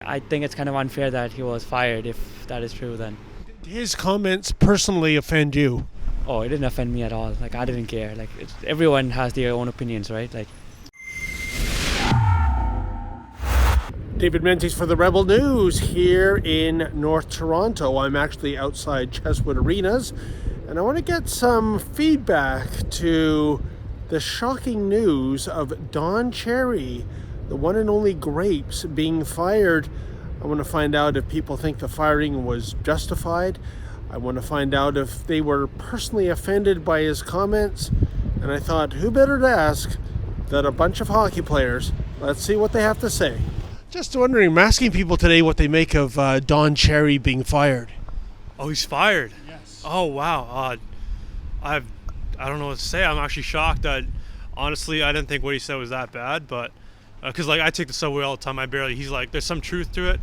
I think it's kind of unfair that he was fired, if that is true then. Did his comments personally offend you? Oh, it didn't offend me at all. Like, I didn't care. Like, everyone has their own opinions, right? Like, David Menzies for the Rebel News here in North Toronto. I'm actually outside Cheswood Arenas, and I want to get some feedback to the shocking news of Don Cherry, the one and only Grapes, being fired. I want to find out if people think the firing was justified. I want to find out if they were personally offended by his comments. And I thought, who better to ask than a bunch of hockey players? Let's see what they have to say. Just wondering, I'm asking people today what they make of Don Cherry being fired. Oh, he's fired? Yes. Oh, wow. I don't know what to say. I'm actually shocked. Honestly, I didn't think what he said was that bad, but because like I take the subway all the time, he's like, there's some truth to it,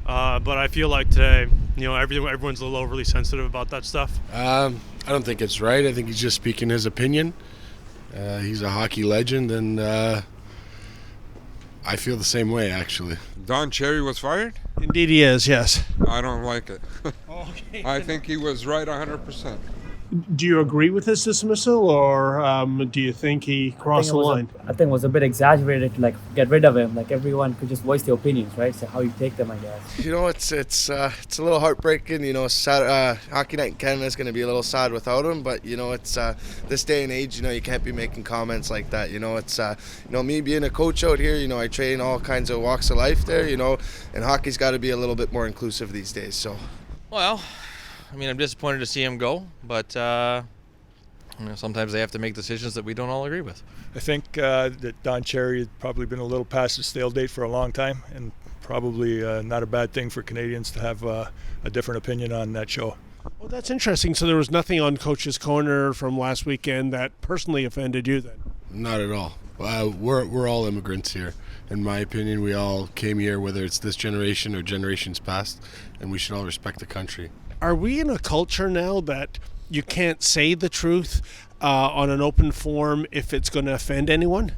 but I feel like today, everyone's a little overly sensitive about that stuff. I don't think it's right. I think he's just speaking his opinion. He's a hockey legend, and I feel the same way, actually. Don Cherry was fired? Indeed he is, yes. I don't like it. Okay. I think he was right 100%. Do you agree with his dismissal, or do you think he crossed the line? I think it was a bit exaggerated to like get rid of him. Like, everyone could just voice their opinions, right? So how you take them, I guess. It's a little heartbreaking. Sad. Hockey Night in Canada is going to be a little sad without him, but it's this day and age. You can't be making comments like that. It's me being a coach out here. I train all kinds of walks of life there. And hockey's got to be a little bit more inclusive these days. So. Well, I'm disappointed to see him go, but sometimes they have to make decisions that we don't all agree with. I think that Don Cherry has probably been a little past the stale date for a long time, and probably not a bad thing for Canadians to have a different opinion on that show. Well, that's interesting. So there was nothing on Coach's Corner from last weekend that personally offended you then? Not at all. We're all immigrants here. In my opinion, we all came here, whether it's this generation or generations past, and we should all respect the country. Are we in a culture now that you can't say the truth on an open forum if it's going to offend anyone?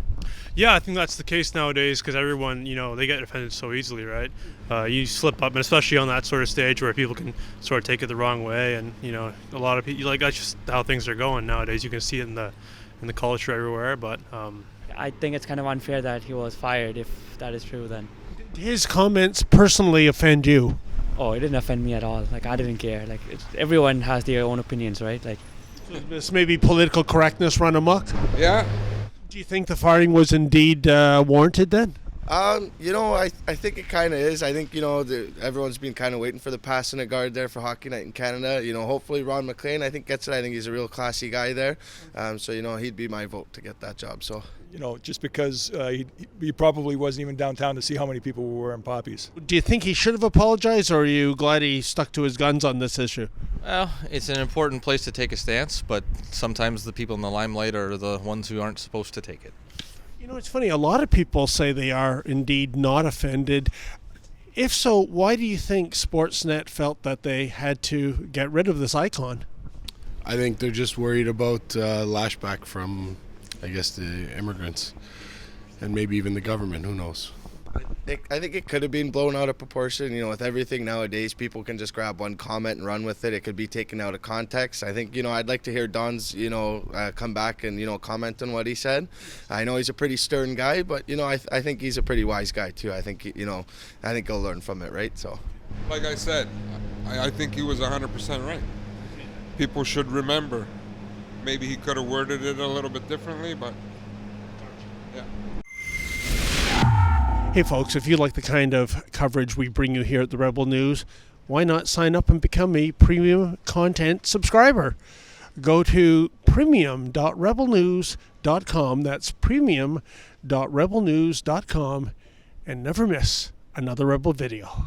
Yeah, I think that's the case nowadays because everyone, they get offended so easily, right? You slip up, and especially on that sort of stage where people can sort of take it the wrong way, and a lot of people, that's just how things are going nowadays. You can see it in the culture everywhere, but I think it's kind of unfair that he was fired, if that is true then. Did his comments personally offend you? Oh, it didn't offend me at all. Like, I didn't care. Like, everyone has their own opinions, right? Like, This may be political correctness run amok. Yeah. Do you think the firing was indeed warranted then? I think it kind of is. I think, everyone's been kind of waiting for the passing of guard there for Hockey Night in Canada. Hopefully Ron McLean, I think, gets it. I think he's a real classy guy there. So, he'd be my vote to get that job. So. Just because he probably wasn't even downtown to see how many people were wearing poppies. Do you think he should have apologized, or are you glad he stuck to his guns on this issue? Well, it's an important place to take a stance, but sometimes the people in the limelight are the ones who aren't supposed to take it. It's funny, a lot of people say they are indeed not offended. If so, why do you think Sportsnet felt that they had to get rid of this icon? I think they're just worried about lashback from, I guess, the immigrants and maybe even the government. Who knows? I think it could have been blown out of proportion. With everything nowadays, people can just grab one comment and run with it. It could be taken out of context. I think, I'd like to hear Don's, come back and, comment on what he said. I know he's a pretty stern guy, but, I think he's a pretty wise guy, too. I think, I think he'll learn from it, right? So, Like I said, I think he was 100% right. People should remember. Maybe he could have worded it a little bit differently, but yeah. Hey folks, if you like the kind of coverage we bring you here at the Rebel News, why not sign up and become a premium content subscriber? Go to premium.rebelnews.com, that's premium.rebelnews.com, and never miss another Rebel video.